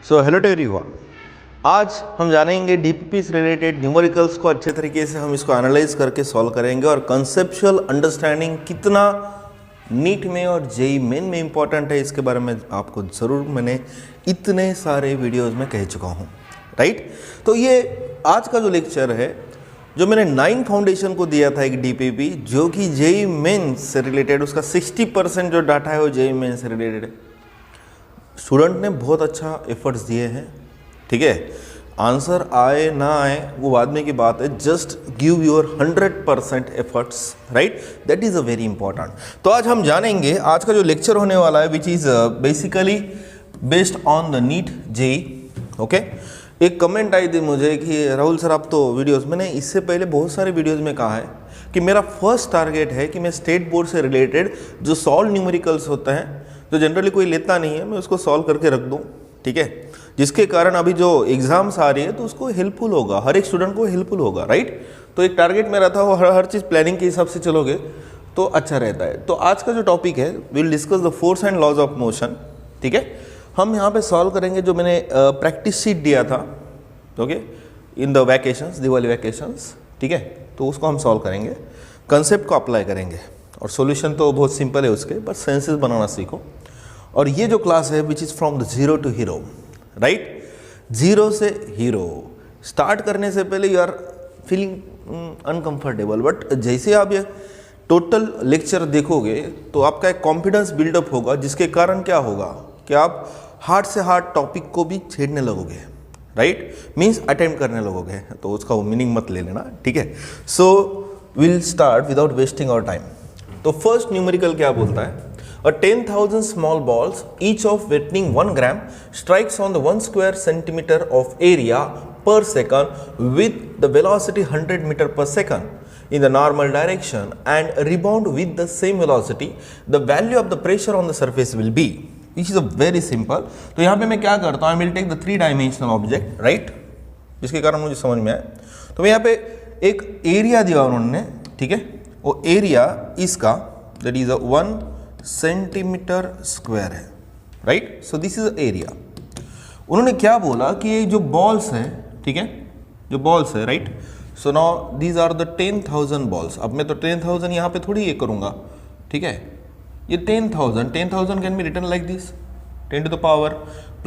So hello to everyone, आज हम जानेंगे डीपीपी से रिलेटेड न्यूमेरिकल्स को अच्छे तरीके से हम इसको एनालाइज करके सॉल्व करेंगे और कंसेप्चुअल अंडरस्टैंडिंग कितना नीट में और जेई मेन में इंपॉर्टेंट है इसके बारे में आपको ज़रूर मैंने इतने सारे वीडियोस में कह चुका हूँ, राइट। तो ये आज का जो लेक्चर है जो मैंने 9 फाउंडेशन को दिया था एक डीपीपी जो कि जेई मेन से रिलेटेड, उसका 60% जो डाटा है वो जेई मेन से रिलेटेड है। स्टूडेंट ने बहुत अच्छा एफर्ट्स दिए हैं, ठीक है। आंसर आए ना आए वो बाद में की बात है, just give your 100% efforts, right, that is a very important. तो आज हम जानेंगे, आज का जो लेक्चर होने वाला है which is basically based on the NEET JEE, okay. एक कमेंट आई थी मुझे कि राहुल सर आप तो वीडियोस, मैंने इससे पहले बहुत सारे वीडियोस में कहा है कि मेरा फर्स्ट टारगेट है कि मैं स्टेट बोर्ड से रिलेटेड जो सॉल्व न्यूमेरिकल्स होते हैं जो जनरली कोई लेता नहीं है, मैं उसको सॉल्व करके रख दूं, ठीक है, जिसके कारण अभी जो एग्जाम्स आ रही है तो उसको हेल्पफुल होगा, हर एक स्टूडेंट को हेल्पफुल होगा, राइट। तो एक टारगेट मेरा था, वो हर चीज़ प्लानिंग के हिसाब से चलोगे तो अच्छा रहता है। तो आज का जो टॉपिक है, will discuss the force and laws of motion, ठीक है। हम यहाँ पे सॉल्व करेंगे जो मैंने प्रैक्टिस शीट दिया था, okay, in the vacations, Diwali vacations, ठीक है। तो उसको हम सॉल्व करेंगे, कंसेप्ट को अप्लाई करेंगे और सॉल्यूशन तो बहुत सिंपल है उसके, बस सेंसेस बनाना सीखो। और ये जो क्लास है which is from the zero to hero, right, zero से हीरो स्टार्ट करने से पहले you are feeling uncomfortable, but जैसे आप ये टोटल लेक्चर देखोगे तो आपका एक कॉन्फिडेंस बिल्डअप होगा, जिसके कारण क्या होगा कि आप हार्ड से हार्ड टॉपिक को भी छेड़ने लगोगे, राइट, मीन्स अटेम्प्ट करने लगोगे। तो उसका वो मीनिंग मत ले लेना, ठीक है। So will start without wasting our time. तो फर्स्ट न्यूमेरिकल क्या बोलता है, a 10,000 small balls, each of weighing 1 gram, strikes on the 1 square centimeter of area per second with the velocity 100 meter per second in the normal direction and rebound with the same velocity. The value of the pressure on the surface will be, which is a very simple. तो यहाँ पे मैं क्या करता हूँ, I will take the 3-dimensional object, right, जिसके कारण मुझे समझ में आया। तो मैं यहाँ पे एक एरिया दिया उन्होंने, ठीक है, वो एरिया इसका that is a 1 centimetre square है, right. So this is area. उन्होंने क्या बोला कि ये जो बॉल्स है, ठीक है, जो बॉल्स है, right, so now these are the 10,000 balls. अब मैं तो 10,000 यहाँ पे थोड़ी ये करूँगा, ठीक है, ये 10,000 can be written like this 10 to the power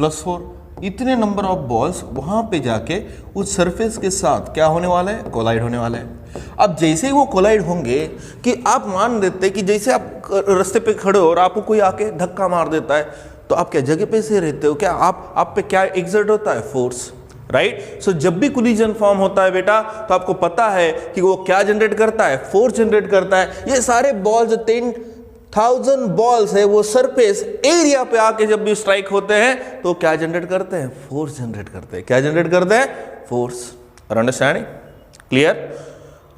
+4। इतने नंबर ऑफ बॉल्स वहाँ पे जाके उस सरफेस के साथ क्या होने वाला है, कोलाइड होने वाला है। अब जैसे ही वो कोलाइड होंगे कि आप मान देते कि जैसे आप रास्ते पे खड़े हो और आपको कोई आके धक्का मार देता है तो आप क्या जगह पे से रहते हो, क्या आप पे क्या एक्सर्ट होता है, फोर्स, राइट। सो जब भी कोलिजन फॉर्म होता है बेटा तो आपको पता है कि वो क्या जनरेट करता है, फोर्स जनरेट करता है। ये सारे बॉल्स 10,000 बॉल्स है, वो सरफेस एरिया पे आके जब भी स्ट्राइक होते हैं तो क्या जनरेट करते हैं, फोर्स जनरेट करते हैं। क्या जनरेट करते हैं, force. Are understanding clear,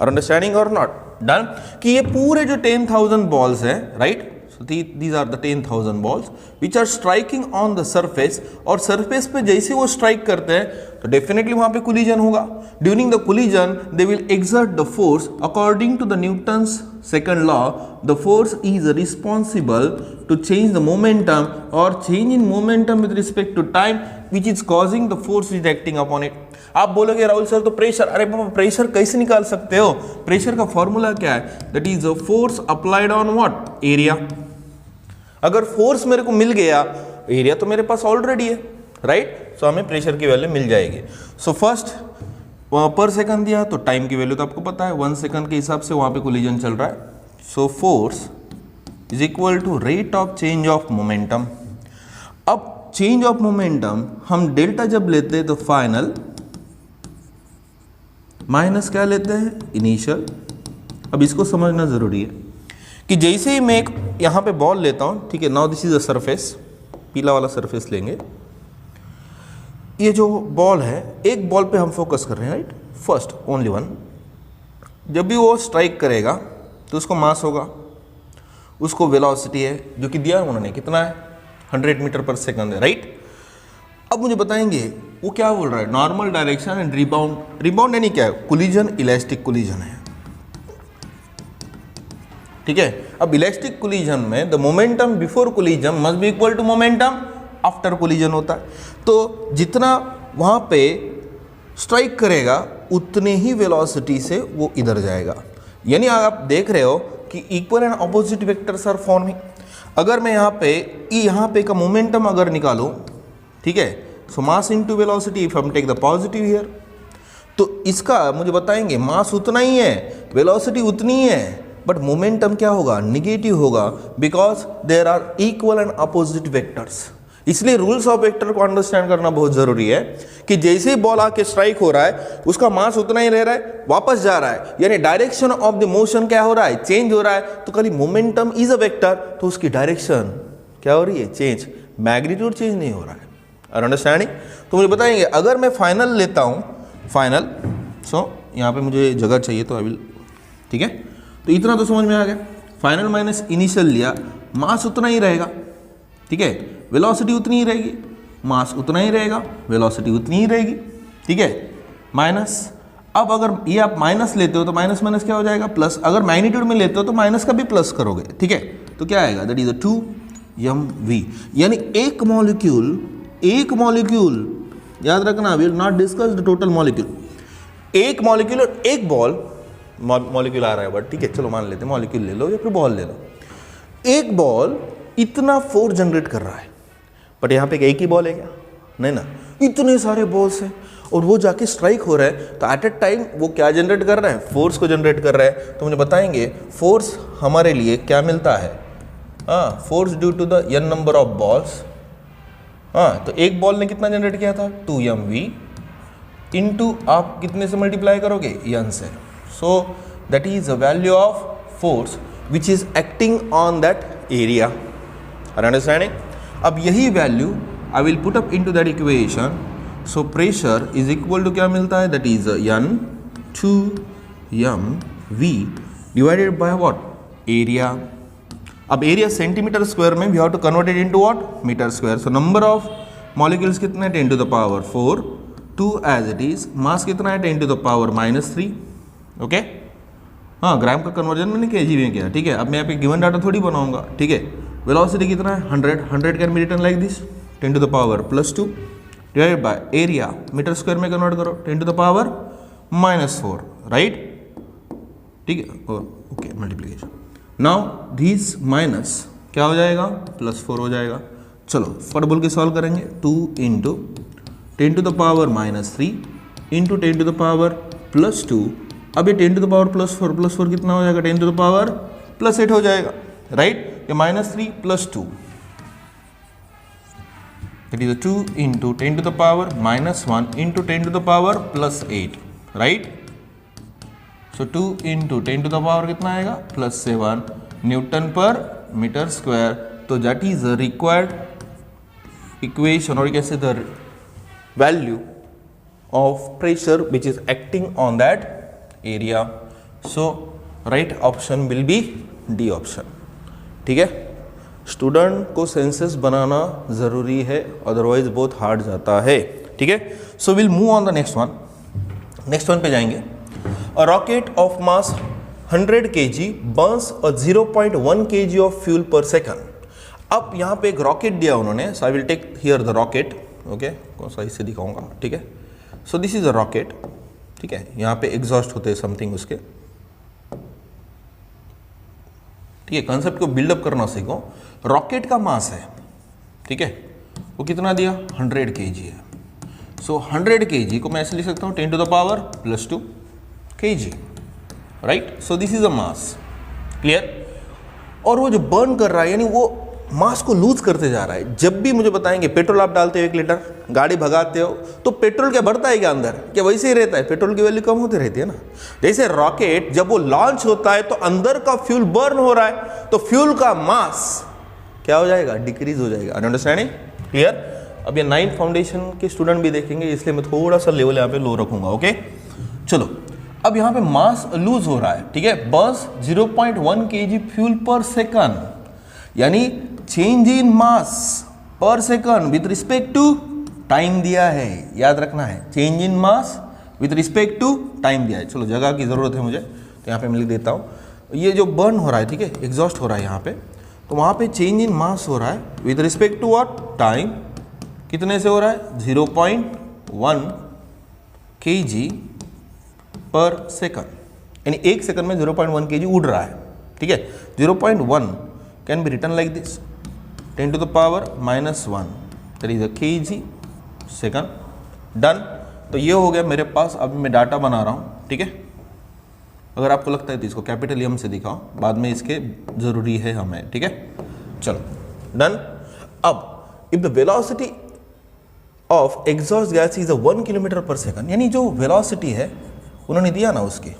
are understanding or not done. कि ये पूरे जो 10,000 बॉल्स है, right, so these are the 10,000 balls which are striking on the surface, और surface पे जैसे वो strike करते हैं तो definitely वहाँ पे collision होगा। During the collision they will exert the force according to the Newton's second law. The force is responsible to change the momentum or change in momentum with respect to time which is causing the force is acting upon it. आप बोलोगे Rahul sir तो pressure, अरे बाबा pressure कैसे निकाल सकते हो, pressure का formula क्या है, that is a force applied on what, area. अगर फोर्स मेरे को मिल गया, एरिया तो मेरे पास ऑलरेडी है, राइट, सो हमें प्रेशर की वैल्यू मिल जाएगी। सो फर्स्ट पर सेकंड दिया तो टाइम की वैल्यू तो आपको पता है 1 सेकंड के हिसाब से वहां पे कोलिजन चल रहा है। So force is equal to rate of change of momentum. अब चेंज ऑफ मोमेंटम हम डेल्टा जब लेते हैं तो फाइनल माइनस क्या लेते हैं, इनिशियल। अब इसको समझना जरूरी है कि जैसे ही मैं एक यहाँ पे बॉल लेता हूँ, ठीक है, now this is a surface, पीला वाला सरफेस लेंगे। ये जो बॉल है, एक बॉल पे हम फोकस कर रहे हैं, राइट, फर्स्ट ओनली वन। जब भी वो स्ट्राइक करेगा तो उसको मास होगा, उसको वेलोसिटी है जो कि दिया उन्होंने, कितना है, 100 मीटर पर सेकंड है, राइट। अब मुझे बताएंगे वो क्या बोल रहा है, normal direction and rebound. Rebound यानी क्या है, कोलिजन, इलास्टिक कोलिजन है, ठीक है। अब इलास्टिक कोलिजन में the momentum before collision must be equal to momentum after collision होता है। तो जितना वहाँ पे स्ट्राइक करेगा उतने ही वेलोसिटी से वो इधर जाएगा। यानी आप देख रहे हो कि equal and opposite vectors are forming. अगर मैं यहाँ पे का मोमेंटम अगर निकालूं, ठीक है, सो मास इनटू वेलोसिटी इफ हम टेक द पॉजिटिव हियर, तो इसका मुझे बताएंगे मास उतना ही है, वेलोसिटी उतनी ही है, बट मोमेंटम क्या होगा, निगेटिव होगा, because there are equal and opposite vectors. इसलिए रूल्स ऑफ वेक्टर को अंडरस्टैंड करना बहुत जरूरी है कि जैसे ही बॉल आके स्ट्राइक हो रहा है उसका मास उतना ही रह रहा है, वापस जा रहा है, यानी डायरेक्शन ऑफ द मोशन क्या हो रहा है, चेंज हो रहा है। तो खाली मोमेंटम इज अ वेक्टर, तो उसकी डायरेक्शन क्या हो रही है, चेंज, मैग्नीट्यूड चेंज नहीं हो रहा है। Are understanding? तो मुझे बताएंगे अगर मैं फाइनल लेता हूं, फाइनल, सो यहाँ पे मुझे जगह चाहिए तो आई विल, ठीक है, तो इतना तो समझ में आ गया। फाइनल माइनस इनिशियल लिया, मास उतना ही रहेगा, ठीक है, वेलोसिटी उतनी ही रहेगी, मास उतना ही रहेगा, वेलोसिटी उतनी ही रहेगी, ठीक है, माइनस। अब अगर ये आप माइनस लेते हो तो माइनस माइनस क्या हो जाएगा, प्लस। अगर मैग्नीट्यूड में लेते हो तो माइनस का भी प्लस करोगे, ठीक है, तो क्या आएगा, दैट इज 2mv। यानी एक मॉलिक्यूल याद रखना, will not discuss the total molecule, एक मॉलिक्यूल और एक बॉल, मॉलिक्यूल आ रहा है बट ठीक है, चलो मान लेते हैं मॉलिक्यूल ले लो या फिर बॉल ले लो। एक बॉल इतना फोर्स जनरेट कर रहा है, बट यहाँ पे एक ही बॉल है क्या, नहीं ना, इतने सारे बॉल्स हैं और वो जाके स्ट्राइक हो रहा है, तो एट ए टाइम वो क्या जनरेट कर रहा है, फोर्स को जनरेट कर रहा है। तो मुझे बताएंगे फोर्स हमारे लिए क्या मिलता है, force due to the n number of balls. तो एक बॉल ने कितना जनरेट किया था, 2mv, इनटू आप कितने से मल्टीप्लाई करोगे, n से। So that is the value of force which is acting on that area. Are understanding? अब यही value I will put up into that equation. So pressure is equal to क्या मिलता है, that is n 2mv divided by what, area. अब area centimetre square में we have to convert it into what, metre square. So number of molecules कितने, 10 to the power 4, 2 as it is, मास कितना है, 10 to the power -3, okay. ग्राम का conversion मैंने KG में किया, ठीक है। अब मैं यहाँ पे गिवन डाटा थोड़ी बनाऊंगा, ठीक है। वेलोसिटी कितना है, 100 can be written like this, 10 to the power +2 divided by area, metre square में कन्वर्ट करो, 10 टू द पावर -4, राइट, ठीक है, okay, multiplication. Now this minus क्या हो जाएगा, +4 हो जाएगा। चलो फट बोल के सॉल्व करेंगे, 2 into 10 to the power -3 into 10 to the power +2। अब ये 10 टू द पावर +4 कितना हो जाएगा, 10 टू द पावर +8 हो जाएगा, राइट। ये -3 +2, that is 2 into 10 to the power -1 into 10 to the power +8, right? So 2 into 10 to the power कितना आएगा, +7 न्यूटन पर मीटर स्क्वायर। तो that is the required equation, or you can say the value of pressure which is acting on that area. So right option will be D option, ठीक है। Student को senses बनाना ज़रूरी है, otherwise बहुत hard जाता है, ठीक है। So will move on the next one. Next one पे जाएंगे। A rocket of mass 100 kg burns a 0.1 kg of fuel per second. अब यहाँ पे एक रॉकेट दिया उन्होंने, so I will take here the rocket, okay, कौन सा इससे दिखाऊंगा, ठीक है। So this is a rocket, ठीक है। यहाँ पे एग्जॉस्ट होते हैं समथिंग उसके, ठीक है। कंसेप्ट को बिल्डअप करना सीखो। रॉकेट का मास है, ठीक है, वो कितना दिया, 100 kg है। सो 100 kg को मैं ऐसे लिख सकता हूँ 10 to the power +2 kg, right. So this is a mass, clear. और वो जो बर्न कर रहा है, यानी वो मास को लूज करते जा रहा है। जब भी मुझे बताएंगे पेट्रोल आप डालते हो 1 लीटर, गाड़ी भगाते हो, तो पेट्रोल क्या बढ़ता है क्या अंदर, क्या वैसे ही रहता है, पेट्रोल की वैल्यू कम होती रहती है ना। जैसे रॉकेट जब वो लॉन्च होता है तो अंदर का फ्यूल बर्न हो रहा है, तो फ्यूल का मास क्या हो जाएगा, डिक्रीज हो जाएगा। Understanding, clear. अब ये 9th फाउंडेशन के स्टूडेंट भी देखेंगे, इसलिए मैं थोड़ा सा लेवल यहाँ पे लो रखूंगा, ओके। चलो अब यहाँ पे मास लूज हो रहा है, ठीक है। बस 0.1 kg फ्यूल पर सेकंड, यानी change in mass per second with respect to time दिया है, याद रखना है। Change in mass with respect to time दिया है। चलो जगह की जरूरत है मुझे, तो यहाँ पे मैं लिख देता हूँ। ये जो बर्न हो रहा है, ठीक है, एग्जॉस्ट हो रहा है यहाँ पे, तो वहाँ पे चेंज इन मास हो रहा है with respect to what, time, कितने से हो रहा है? 0.1 kg पर सेकंड, यानी एक सेकंड में 0.1 kg उड़ रहा है, ठीक है। 0.1 can be written like this, 10 to the power -1, that is a kg second. Done. तो ये हो गया मेरे पास, अब मैं डाटा बना रहा हूँ, ठीक है। अगर आपको लगता है तो इसको कैपिटल एम से दिखाओ, बाद में इसके जरूरी है हमें, ठीक है। चलो डन। अब if the velocity of exhaust gas is 1 kilometre per second, यानी जो वेलोसिटी है उन्होंने दिया ना, उसकी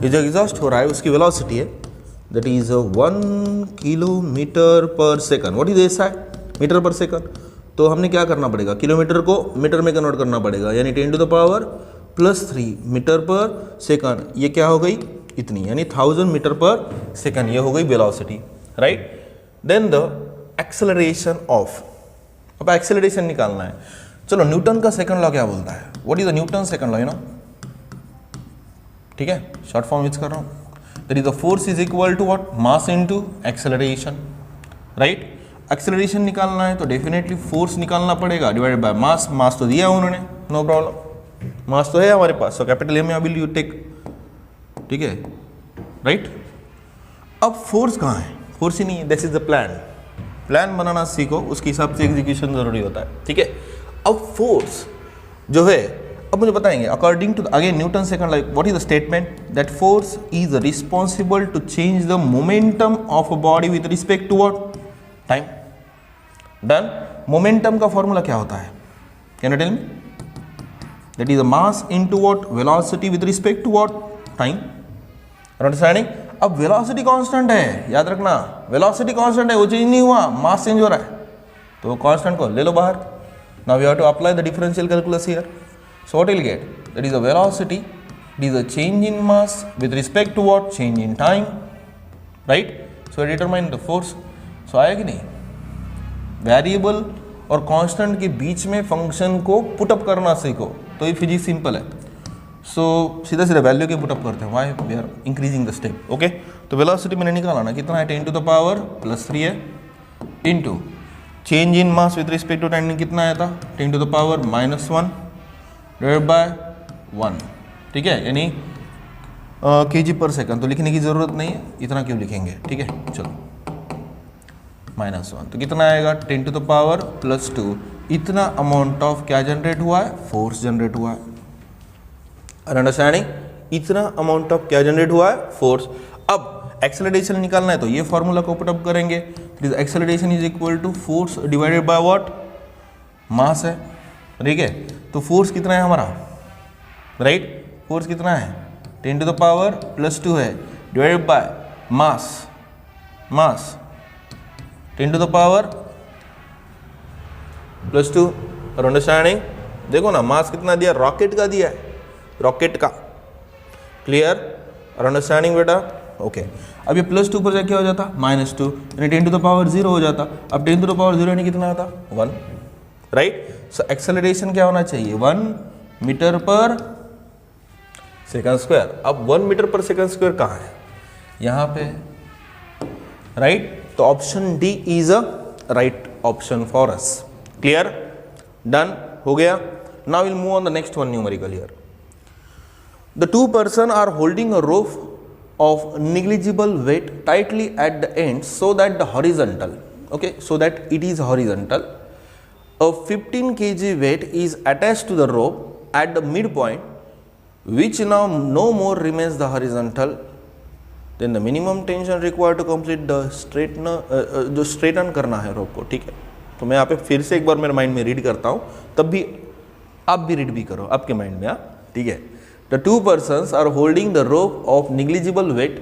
ये जो एग्जॉस्ट हो रहा है उसकी वेलोसिटी है that is 1 kilometre per second. What is SI? Metre per second. तो हमने क्या करना पड़ेगा? किलोमीटर को मीटर में कन्वर्ट करना पड़ेगा, यानी 10 to the power +3 metre per second. ये क्या हो गई? इतनी, यानी 1000 मीटर पर सेकंड। ये हो गई velocity, right. Then the acceleration of, अब एक्सेलरेशन निकालना है। चलो न्यूटन का सेकंड लॉ क्या बोलता है? What is the Newton second law, you know, ठीक है, शॉर्ट फॉर्म यूज कर रहा हूं। That is the force is equal to what? Mass into acceleration, right. Acceleration निकालना है तो डेफिनेटली फोर्स निकालना पड़ेगा डिवाइडेड बाय मास। मास तो दिया उन्होंने, नो प्रॉब्लम, मास तो है हमारे पास, so capital M will you take, ठीक है, राइट। अब फोर्स कहाँ है? फोर्स ही नहीं है, this is the plan. Plan बनाना सीखो, उसके हिसाब से एग्जीक्यूशन जरूरी होता है, ठीक है। अब फोर्स जो है, अब मुझे बताएंगे according to again Newton second law, what is the statement? That force is responsible to change the momentum of a body with respect to what? Time. Done. Momentum का फॉर्मूला क्या होता है? Can you tell me? That is the mass into what? Velocity with respect to what? Time. Understanding? अब velocity constant है, याद रखना, velocity constant है, वो चेंज नहीं हुआ, मास चेंज हो रहा है, तो कांस्टेंट को ले लो बाहर। Now we have to apply the differential calculus here. So what will get? That is the velocity, it is the change in mass with respect to what? Change in time, right. So determine the force. So आया कि नहीं? Variable और constant के बीच में function को put up करना सीखो, तो ये फिजिक्स सिंपल है। सो सीधा सीधा वैल्यू के पुटअप करते हैं, why we are increasing the step, okay. तो वेलोसिटी मैंने निकाला ना, कितना है? 10 to the power +3 है, into change in mass with respect to time कितना आया था? 10 to the power -1 divided by 1, ठीक है, यानी kg पर सेकंड। तो लिखने की जरूरत नहीं है, इतना क्यों लिखेंगे, ठीक है। चलो -1, तो कितना आएगा? 10 to the power +2। इतना अमाउंट ऑफ क्या जनरेट हुआ है? फोर्स जनरेट हुआ है। अंडरस्टैंडिंग? इतना अमाउंट ऑफ क्या जनरेट हुआ है? फोर्स। अब एक्सेलरेशन निकालना है तो ये फॉर्मूला को पुट अप करेंगे, acceleration is equal to force divided by what? Mass है, ठीक है। तो फोर्स कितना है हमारा, राइट? फोर्स कितना है? 10 to the power +2 है, divided by mass, mass 10 to the power +2। और अंडरस्टैंडिंग? देखो ना, मास कितना दिया? रॉकेट का दिया है, रॉकेट का। क्लियर और अंडरस्टैंडिंग बेटा? ओके। अब ये +2 पर जाके क्या हो जाता? -2, यानी 10 to the power 0 हो जाता। अब 10 to the power 0 यानी कितना आता? 1, राइट। सो एक्सेलरेशन क्या होना चाहिए? 1 मीटर पर सेकंड स्क्वायर। अब 1 मीटर पर सेकंड स्क्वायर कहाँ है? यहाँ पे, राइट। तो option D is a right option for us. Clear? Done हो गया। Now will move on the next one numerical here. The two persons are holding a rope of negligible weight tightly at the ends so that the horizontal, okay, so that it is horizontal. A 15 kg weight is attached to the rope at the midpoint, which now no more remains the horizontal. Then the minimum tension required to complete the जो straighten करना है रोप को, ठीक है। तो मैं यहाँ पे फिर से एक बार मेरे माइंड में रीड करता हूँ, तब भी आप भी रीड भी करो आपके माइंड में, ठीक है। The two persons are holding the rope of negligible weight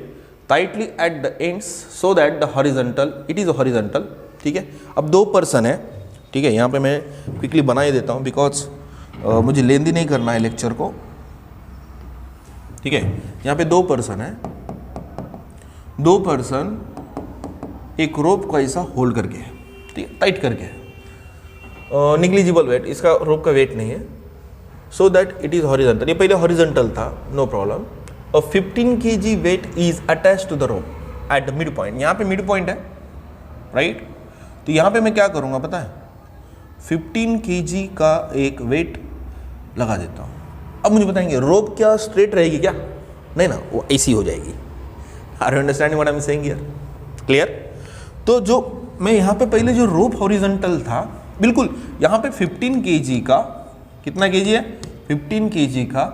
tightly at the ends so that the horizontal, it is horizontal, ठीक है। अब दो पर्सन है, ठीक है। यहाँ पे मैं क्विकली बना ही देता हूँ बिकॉज मुझे लेंदी नहीं करना है लेक्चर को, ठीक है। यहाँ पे दो पर्सन है, दो पर्सन एक रोप को ऐसा होल्ड करके है, ठीक है, टाइट करके है। निग्लिजिबल वेट, इसका रोप का वेट नहीं है, so that it is horizontal. ये पहले हॉरिजॉन्टल था, नो प्रॉब्लम। और 15 kg weight is attach to the rope at the mid point. यहाँ पे मिड पॉइंट है, राइट। तो यहाँ पे मैं क्या करूँगा पता है? 15 kg का एक वेट लगा देता हूँ। अब मुझे बताएंगे रोप क्या स्ट्रेट रहेगी क्या? नहीं ना, वो ऐसी हो जाएगी। Are you understanding what I am saying here? Clear? तो जो मैं यहाँ पे पहले जो रोप हॉरिजॉन्टल था, बिल्कुल यहाँ पे 15 kg का, कितना kg है? 15 kg का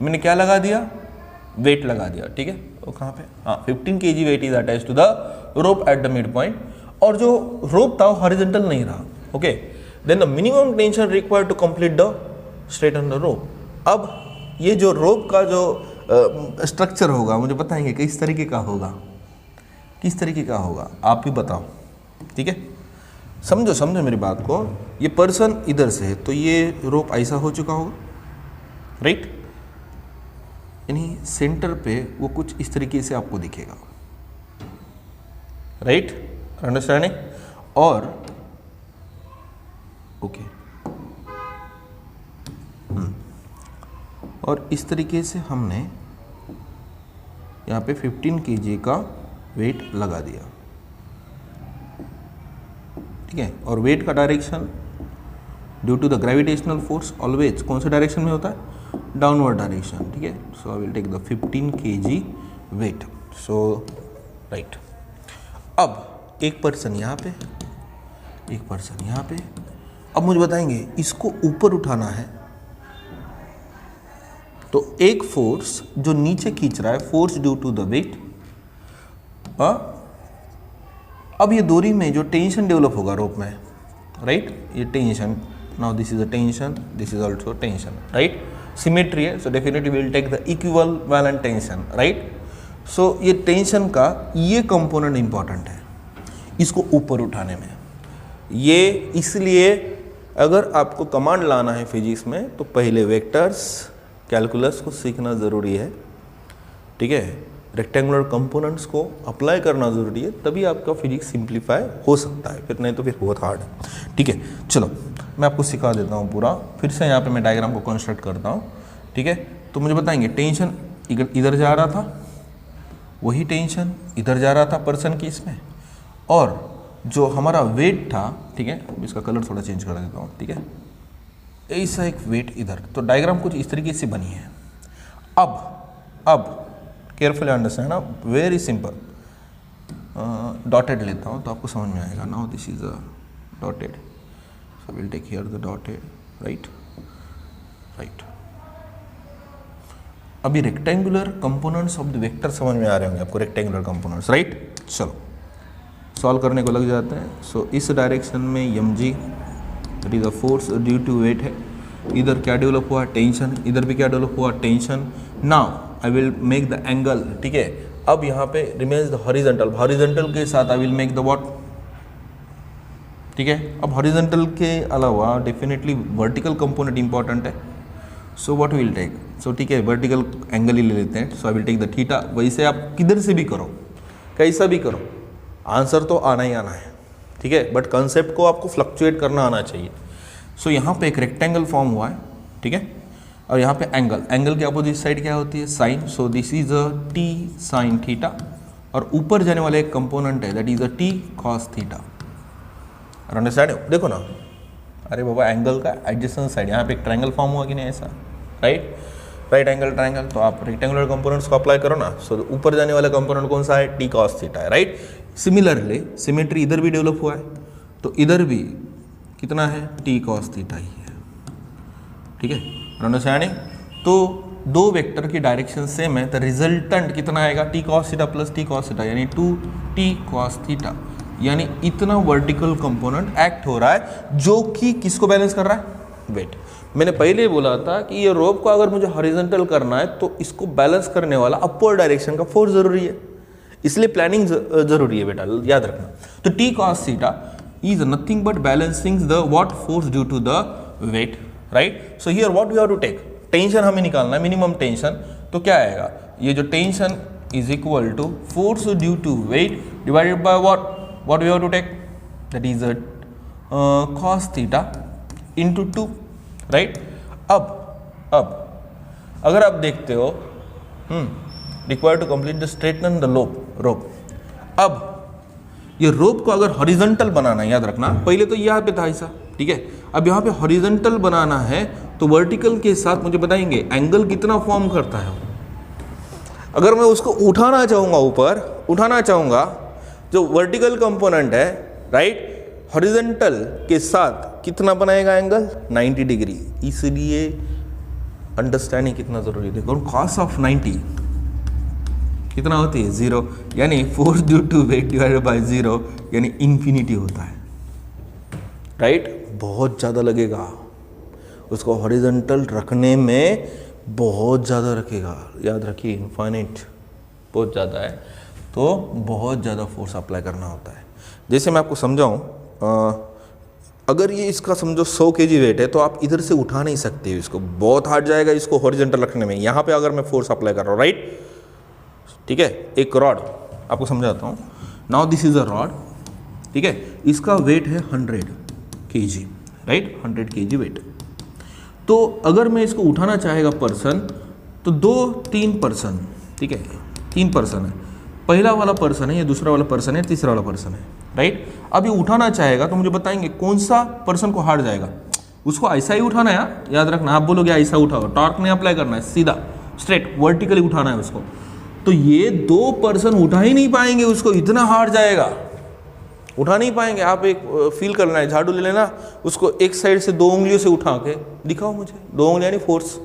मैंने क्या लगा दिया? वेट लगा दिया, ठीक है। वो कहाँ पे? हाँ, 15 kg weight is attach to the rope at the mid point, और जो रोप था वो हॉरिजॉन्टल नहीं रहा, okay. Then the minimum tension required to complete the straighten the rope. अब ये जो रोप का जो स्ट्रक्चर होगा, मुझे बताएंगे किस तरीके का होगा, किस तरीके का होगा, आप भी बताओ, ठीक है। समझो समझो मेरी बात को। ये पर्सन इधर से है तो ये रोप ऐसा हो चुका होगा, राइट? यानी सेंटर पे वो कुछ इस तरीके से आपको दिखेगा, राइट? अंडरस्टैंडिंग? और ओके, और इस तरीके से हमने यहाँ पे 15 kg का वेट लगा दिया, ठीक है। और वेट का direction due to the gravitational force always कौन से डायरेक्शन में होता है? डाउनवर्ड डायरेक्शन, ठीक है। So I will take the 15 kg weight, so right. अब एक पर्सन यहाँ पे, एक पर्सन यहाँ पे। अब मुझे बताएंगे इसको ऊपर उठाना है तो एक फोर्स जो नीचे खींच रहा है, force due to the weight. अब ये डोरी में जो टेंशन डेवलप होगा रोप में, राइट? ये tension, now this is a tension, this is also tension, right? Symmetry है, so definitely will take the equivalent tension, right? So ये टेंशन का ये कंपोनेंट इंपॉर्टेंट है इसको ऊपर उठाने में। ये इसलिए अगर आपको कमांड लाना है फिजिक्स में तो पहले वेक्टर्स कैलकुलस को सीखना ज़रूरी है, ठीक है। रेक्टेंगुलर कंपोनेंट्स को अप्लाई करना ज़रूरी है, तभी आपका फिजिक्स सिंप्लीफाई हो सकता है, फिर नहीं तो फिर बहुत हार्ड है, ठीक है। चलो मैं आपको सिखा देता हूँ पूरा, फिर से यहाँ पे मैं डायग्राम को कंस्ट्रक्ट करता हूँ, ठीक है। तो मुझे बताएंगे टेंशन इधर जा रहा था, वही टेंशन इधर जा रहा था पर्सन की इसमें, और जो हमारा वेट था, ठीक है, इसका कलर थोड़ा चेंज कर देता हूँ, ठीक है, ऐसा एक वेट इधर। तो डायग्राम कुछ इस तरीके से बनी है। अब केयरफुली अंडरस्टैंड ना, वेरी सिंपल। डॉटेड लेता हूँ तो आपको समझ में आएगा। Now this is a dotted, so will take here the dotted, right? Right. अभी rectangular components of the vector समझ में आ रहे होंगे आपको, रेक्टेंगुलर कंपोनेंट्स, राइट? चलो सॉल्व करने को लग जाते हैं। सो इस डायरेक्शन में mg that is a force due to weight है, इधर क्या डेवलप हुआ? टेंशन, इधर भी क्या डेवलप हुआ? Tension. Now I will make the angle, ठीक है। अब यहाँ पे रिमेन्स द हॉरिजॉन्टल, हॉरिजॉन्टल के साथ I will make the what, ठीक है। अब हॉरिजॉन्टल के अलावा डेफिनेटली वर्टिकल कंपोनेंट इंपॉर्टेंट है, so what will take, so ठीक है वर्टिकल एंगल ही ले लेते हैं। So I will take the theta. वैसे आप किधर से भी करो, कैसा भी करो, आंसर तो आना ही आना है, ठीक है, बट कंसेप्ट को आपको फ्लक्चुएट करना आना चाहिए। सो यहाँ पे एक रेक्टेंगल फॉर्म हुआ है, ठीक है, और यहाँ पे एंगल, एंगल की अपोजिट साइड क्या होती है? Sine. So this is a T sine theta, और ऊपर जाने वाला एक कंपोनेंट है that is a T cos theta. Understand? देखो ना, अरे बाबा एंगल का एडजेसेंट साइड, यहाँ पे एक ट्रायंगल फॉर्म हुआ कि नहीं ऐसा, राइट? राइट एंगल ट्रायंगल, तो आप रेक्टेंगुलर कंपोनेंट्स को अप्लाई करो ना। सो ऊपर जाने वाला कंपोनेंट कौन सा है? टी कॉस थीटा है, राइट? सिमिलरली सिमेट्री इधर भी डेवलप हुआ है, तो इधर भी कितना है? टी कॉस थीटा ही है, ठीक है। अंडरस्टैंडिंग? तो दो वेक्टर की डायरेक्शन सेम है, तो रिजल्टेंट कितना आएगा? T cos theta plus T cos theta, यानी 2t कॉस थीटा, यानी इतना वर्टिकल कंपोनेंट एक्ट हो रहा है जो कि किसको बैलेंस कर रहा है? वेट। मैंने पहले बोला था कि ये रोप को अगर मुझे हॉरिजॉन्टल करना है तो इसको बैलेंस करने वाला अपवर्ड डायरेक्शन का फोर्स जरूरी है, इसलिए प्लानिंग जरूरी है बेटा, याद रखना। तो T cos theta is nothing but balancing the what force due to the weight, right? So here what we have to take, tension हमें निकालना है, मिनिमम टेंशन। तो क्या आएगा? ये जो tension is equal to force due to weight divided by what we have to take, that is cos theta into 2, right? अब अगर आप देखते हो required to complete the straighten the rope. अब ये रोप को अगर हॉरिजॉन्टल बनाना है, याद रखना, पहले तो यहाँ पे था ऐसा, ठीक है। अब यहाँ पे हॉरिजॉन्टल बनाना है तो वर्टिकल के साथ मुझे बताएंगे एंगल कितना फॉर्म करता है। अगर मैं उसको उठाना चाहूँगा, ऊपर उठाना चाहूँगा, जो वर्टिकल कंपोनेंट है राइट, हॉरिजॉन्टल के साथ कितना बनाएगा एंगल 90 डिग्री। इसलिए अंडरस्टैंडिंग कितना जरूरी है। देखो cos ऑफ 90 कितना होती है 0, यानी force due to weight divided by 0 यानी इन्फिनिटी होता है राइट। बहुत ज़्यादा लगेगा उसको हॉरिजॉन्टल रखने में, बहुत ज़्यादा रखेगा, याद रखिए इनफाइनाइट बहुत ज़्यादा है तो बहुत ज़्यादा फोर्स अप्लाई करना होता है। जैसे मैं आपको समझाऊँ, अगर ये इसका समझो 100 kg वेट है तो आप इधर से उठा नहीं सकते, इसको बहुत हार्ड जाएगा इसको हॉरिजॉन्टल रखने में। यहाँ पे अगर मैं फोर्स अप्लाई कर रहा हूँ राइट, ठीक है, एक रॉड आपको समझाता हूँ। Now this is a rod, ठीक है, इसका वेट है 100 kg राइट, 100 kg वेट। तो अगर मैं इसको उठाना चाहेगा पर्सन तो 2-3 पर्सन, ठीक है, 3 पर्सन है, पहला वाला पर्सन है, ये दूसरा वाला पर्सन है, तीसरा वाला पर्सन है राइट। अब ये उठाना चाहेगा तो मुझे बताएंगे कौन सा पर्सन को हार्ड जाएगा। उसको ऐसा ही उठाना है, याद रखना, आप बोलोगे ऐसा उठाओ, टॉर्क नहीं अप्लाई करना है, सीधा स्ट्रेट वर्टिकली उठाना है उसको। तो ये 2 पर्सन उठा ही नहीं पाएंगे उसको, इतना हार्ड जाएगा, उठा नहीं पाएंगे। आप एक फील करना है, झाड़ू ले लेना, उसको एक साइड से 2 उंगलियों से उठा के दिखाओ मुझे, 2 उंगलियां यानी फोर्स,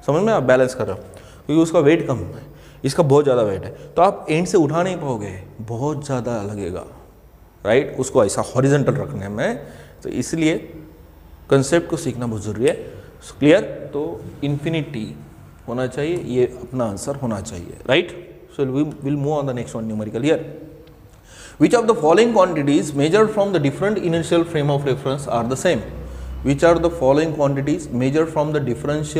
समझ में आप बैलेंस कर रहे हो, क्योंकि उसका वेट कम है, इसका बहुत ज़्यादा वेट है, तो आप एंड से उठा नहीं पाओगे, बहुत ज़्यादा लगेगा राइट, उसको ऐसा हॉरिजॉन्टल रखने में। तो इसलिए कंसेप्ट को सीखना बहुत ज़रूरी है। क्लियर? तो इन्फिनिटी होना चाहिए, ये अपना आंसर होना चाहिए right. So we will move on the next one, numerical here. Which of the following quantities measured from the different initial frame of reference are the same? Which are the following quantities measured from the different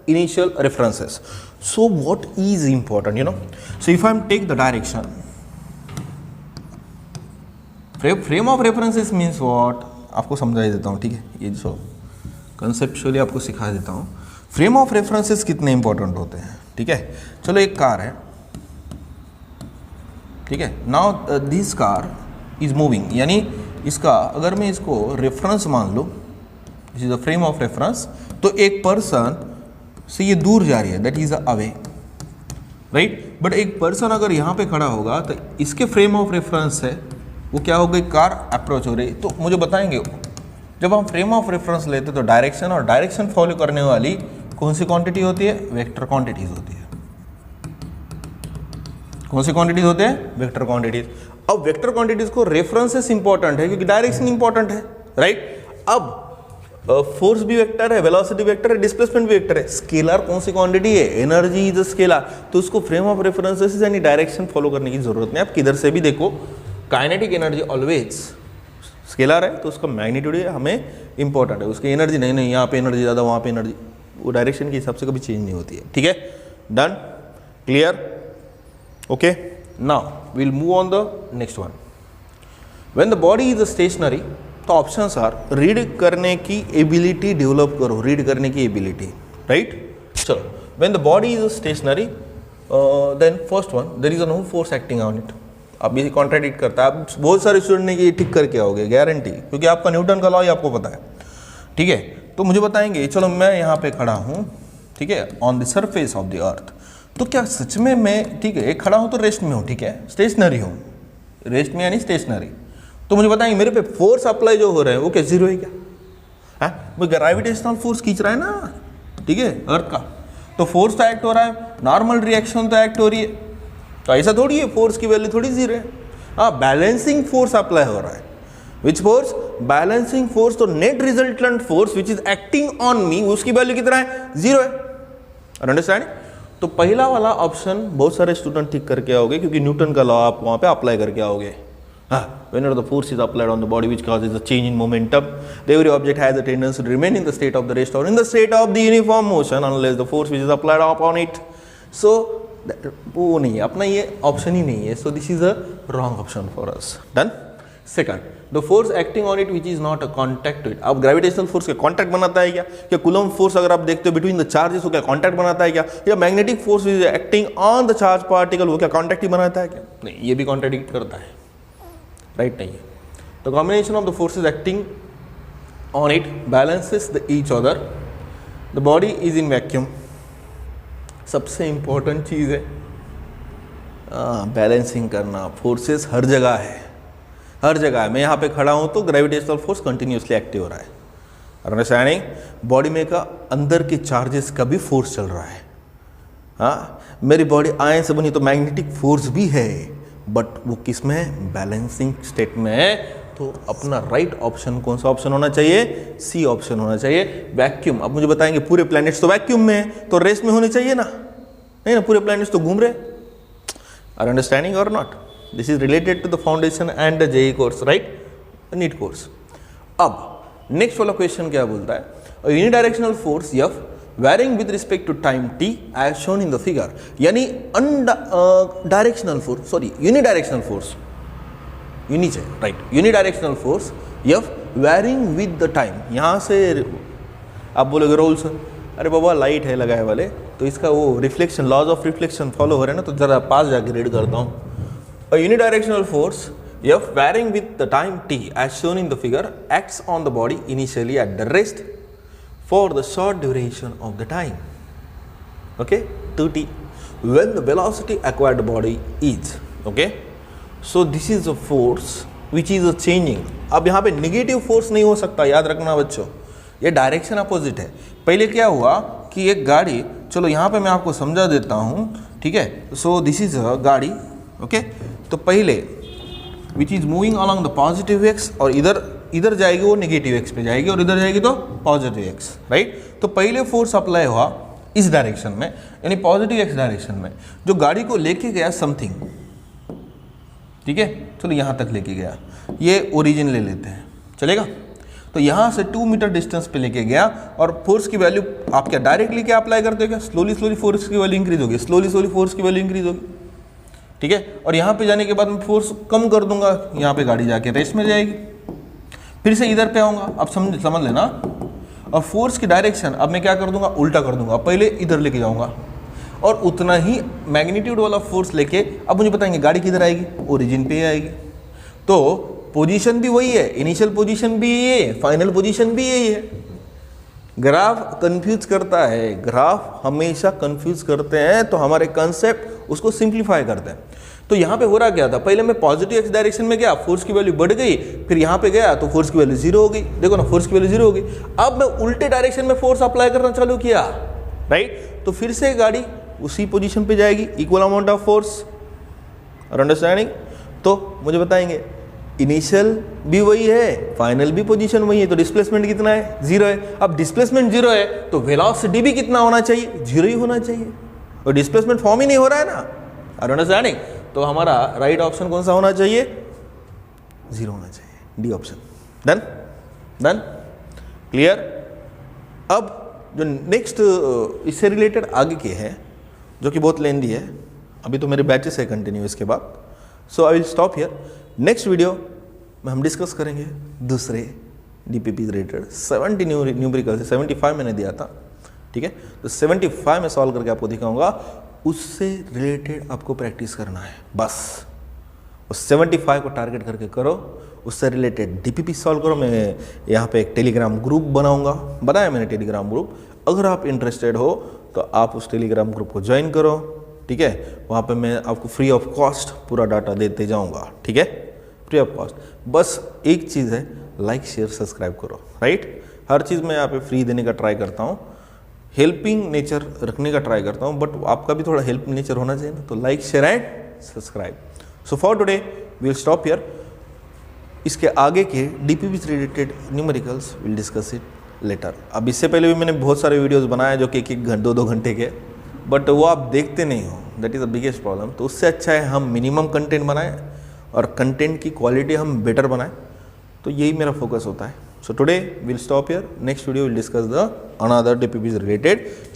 initial references? So what is important, you know? So if I take the direction, frame of references means what? आपको समझा देता हूँ, ठीक है, ये जो conceptually आपको सिखा देता हूँ। फ्रेम ऑफ रेफरेंसेस कितने इंपॉर्टेंट होते हैं, ठीक है। चलो एक कार है, ठीक है, now this car is moving, यानी इसका अगर मैं इसको रेफरेंस मान लूँ, this is the frame of reference, तो एक पर्सन से ये दूर जा रही है, that is away right. But एक पर्सन अगर यहाँ पे खड़ा होगा तो इसके फ्रेम ऑफ रेफरेंस है वो क्या हो गई, कार अप्रोच हो रही। तो मुझे बताएंगे जब हम फ्रेम ऑफ रेफरेंस लेते तो डायरेक्शन और डायरेक्शन फॉलो करने वाली कौन सी क्वांटिटी होती है, वेक्टर क्वांटिटीज होती है। कौन सी क्वांटिटीज होते हैं, वेक्टर क्वांटिटीज। अब वेक्टर क्वांटिटीज को रेफरेंसेस इंपॉर्टेंट है क्योंकि डायरेक्शन इंपॉर्टेंट है राइट। अब फोर्स भी वेक्टर है, वेलोसिटी वेक्टर है, डिस्प्लेसमेंट भी वेक्टर है। स्केलर कौन सी क्वांटिटी है, एनर्जी इज स्केलर, तो उसको फ्रेम ऑफ रेफरेंसेस यानी डायरेक्शन फॉलो करने की जरूरत नहीं। आप किधर से भी देखो, काइनेटिक एनर्जी ऑलवेज स्केलर है तो उसका मैग्नीट्यूड हमें इंपॉर्टेंट है, उसकी एनर्जी नहीं यहाँ पे एनर्जी ज़्यादा, वहाँ पे एनर्जी, वो डायरेक्शन के हिसाब से कभी चेंज नहीं होती है, ठीक है। Done, clear, okay. Now will move on the next one. When the body is stationary, तो ऑप्शंस आर रीड करने की एबिलिटी डेवलप करो, रीड करने की एबिलिटी राइट। चलो, when the body is stationary then first one, there is no force acting on it. अब ये contradict करता है, आप बहुत सारे स्टूडेंट ने ये ठीक करके आओगे गारंटी, क्योंकि आपका न्यूटन का लॉ ही आपको पता है, ठीक है। तो मुझे बताएंगे, चलो मैं यहाँ पे खड़ा हूँ, ठीक है, on the surface of the earth, तो क्या सच में मैं, ठीक है, खड़ा हूँ तो रेस्ट में हूँ, ठीक है, स्टेशनरी हूँ, रेस्ट में यानी स्टेशनरी। तो मुझे बताएंगे मेरे पे फोर्स अप्लाई जो हो रहा है वो क्या जीरो है क्या? वो ग्रेविटेशनल फोर्स खींच रहा है ना, ठीक है, अर्थ का, तो फोर्स तो एक्ट हो रहा है, नॉर्मल रिएक्शन तो एक्ट हो रही है, तो ऐसा थोड़ी है फोर्स की वैल्यू थोड़ी जीरो है। हाँ, बैलेंसिंग फोर्स अप्लाई हो रहा है। Which force? Balancing force. तो net resultant force which is acting on me, उसकी वैल्यू कितना है, जीरो है। अंडरस्टैंड? तो पहला वाला ऑप्शन बहुत सारे स्टूडेंट ठीक करके आओगे क्योंकि न्यूटन का लॉ आप वहां पे अप्लाई करके आओगे। Whenever the force is applied on the body which causes a change in momentum, every object has a tendency to remain in the state of the rest or in the state of the uniform motion unless the force which is applied upon it. So वो नहीं है, अपना ये option ही नहीं है, so this is a wrong option for us. Done? Second, the force acting on it which is not a contact to it. अब gravitational force का contact बनाता है क्या? क्या कूलम फोर्स अगर आप देखते हो बिटवीन द चार्जेस हो क्या कॉन्टैक्ट बनाता है क्या? या magnetic force is acting on the charge particle वो क्या कॉन्टैक्ट ही बनाता है क्या? नहीं, ये भी कॉन्ट्रडिक्ट करता है, राइट नहीं है, the combination of the forces acting on it balances the each other, the body is in vacuum. सबसे इंपॉर्टेंट चीज़ है बैलेंसिंग करना। फोर्सेस हर जगह है, हर जगह है। मैं यहाँ पे खड़ा हूँ तो ग्रेविटेशनल फोर्स कंटिन्यूसली एक्टिव हो रहा है। अंडरस्टैंडिंग? बॉडी में का अंदर के चार्जेस का भी फोर्स चल रहा है। हाँ, मेरी बॉडी आयन से बनी तो मैग्नेटिक फोर्स भी है, बट वो किस में है? बैलेंसिंग स्टेट में है। तो अपना राइट ऑप्शन कौन सा ऑप्शन होना चाहिए? सी ऑप्शन होना चाहिए, वैक्यूम। अब मुझे बताएंगे पूरे प्लैनेट्स तो वैक्यूम में है, तो रेस्ट में होने चाहिए ना? नहीं ना, पूरे प्लैनेट्स तो घूम रहे। Are understanding or not? This is related to the foundation and the JEE course, right? NEET course. अब नेक्स्ट वाला क्वेश्चन क्या बोलता है? Unidirectional force F varying with respect to time t as shown in the figure. यानी directional force, sorry unidirectional force, uni चाहिए, right? Unidirectional force F varying with the time. यहाँ से आप बोलोगे रोल सर, अरे बाबा लाइट है लगाए वाले, तो इसका वो reflection, laws of reflection follow हो रहे हैं ना, तो जरा पास जाके रीड करता हूँ। Unidirectional force F varying with the time t as shown in the figure acts on the body initially at the rest for the short duration of the time, okay, 2t, when the velocity acquired body is, okay, so this is a force which is a changing। अब यहाँ पे negative force नहीं हो सकता, याद रखना बच्चों, ये डायरेक्शन अपोजिट है। पहले क्या हुआ कि एक गाड़ी, चलो यहाँ पे मैं आपको समझा देता हूँ, ठीक है? सो दिस इज अ गाड़ी, ओके, तो पहले which is moving along the positive x, और इधर जाएगी वो नेगेटिव एक्स पे जाएगी, और इधर जाएगी तो पॉजिटिव एक्स, राइट? तो पहले फोर्स अप्लाई हुआ इस डायरेक्शन में, यानी पॉजिटिव एक्स डायरेक्शन में, जो गाड़ी को लेके गया समथिंग, ठीक है? चलो यहाँ तक लेके गया, ये ओरिजिन ले लेते हैं, चलेगा? तो यहाँ से 2 मीटर डिस्टेंस पे लेके गया, और फोर्स की वैल्यू आप क्या डायरेक्टली क्या अप्लाई करते हो? क्या स्लोली फोर्स की वैल्यू इंक्रीज होगी, स्लोली फोर्स की वैल्यू इंक्रीज होगी, ठीक है? और यहाँ पे जाने के बाद मैं फोर्स कम कर दूंगा, यहाँ पे गाड़ी जाके रेस्ट में जाएगी, फिर से इधर पे आऊँगा, अब समझ लेना। और फोर्स की डायरेक्शन अब मैं क्या कर दूंगा? उल्टा कर दूंगा, पहले इधर लेके जाऊँगा, और उतना ही मैग्नीट्यूड वाला फोर्स लेके अब मुझे बताएंगे गाड़ी किधर आएगी? ओरिजिन पे आएगी। तो पोजीशन भी वही है, इनिशियल पोजीशन भी यही है, फाइनल पोजीशन भी यही है। ग्राफ कंफ्यूज करता है, ग्राफ हमेशा कंफ्यूज करते हैं, तो हमारे कंसेप्ट उसको सिंप्लीफाई करते हैं। तो यहाँ पे हो रहा क्या था? पहले मैं पॉजिटिव एक्स डायरेक्शन में गया, फोर्स की वैल्यू बढ़ गई, फिर यहाँ पे गया तो फोर्स की वैल्यू 0 हो गई, देखो ना, फोर्स की वैल्यू 0 हो गई। अब मैं उल्टे डायरेक्शन में फोर्स अप्लाई करना चालू किया, राइट? तो फिर से गाड़ी उसी पोजीशन पे जाएगी, इक्वल अमाउंट ऑफ फोर्स, और अंडरस्टैंडिंग? तो मुझे बताएंगे इनिशियल भी वही है, फाइनल भी पोजीशन वही है, तो डिस्प्लेसमेंट कितना है? 0 है। अब डिस्प्लेसमेंट 0 है तो वेलोसिटी भी कितना होना चाहिए? 0 ही होना चाहिए, और डिस्प्लेसमेंट फॉर्म ही नहीं हो रहा है ना, आर अंडरस्टैंडिंग? तो हमारा राइट ऑप्शन कौन सा होना चाहिए? 0 होना चाहिए, डी ऑप्शन। Done, clear? अब जो नेक्स्ट इससे रिलेटेड आगे के है, जो कि बहुत लेंदी है, अभी तो मेरे बैचेस है कंटिन्यू इसके बाद, so I will stop here. Next video में हम डिस्कस करेंगे दूसरे डीपीपी रिलेटेड 70 न्यूमेरिकल से 75 मैंने दिया था, ठीक है? तो 75 में सॉल्व करके आपको दिखाऊंगा, उससे रिलेटेड आपको प्रैक्टिस करना है बस। उस 75 को टारगेट करके करो, उससे रिलेटेड डीपीपी सॉल्व करो। मैं यहाँ पे एक टेलीग्राम ग्रुप बनाया मैंने टेलीग्राम ग्रुप। अगर आप इंटरेस्टेड हो तो आप उस टेलीग्राम ग्रुप को ज्वाइन करो, ठीक है? वहाँ पे मैं आपको फ्री ऑफ कॉस्ट पूरा डाटा देते जाऊँगा, ठीक है? Free of cost. बस एक चीज़ है, लाइक शेयर सब्सक्राइब करो, राइट? हर चीज़ मैं यहाँ पे फ्री देने का ट्राई करता हूँ, हेल्पिंग नेचर रखने का ट्राई करता हूँ, बट आपका भी थोड़ा हेल्पिंग नेचर होना चाहिए ना, तो like share and subscribe. So for today we will stop here. इसके आगे के डीपीपी से related numericals will discuss it later. अब इससे पहले भी मैंने बहुत सारे वीडियोस बनाए जो कि 1-2 घंटे के, बट वो आप देखते नहीं हो, that is the biggest problem. तो उससे अच्छा है हम मिनिमम कंटेंट बनाएं और कंटेंट की क्वालिटी हम बेटर बनाएं, तो यही मेरा फोकस होता है। So today will stop here, next video will discuss the another DPP related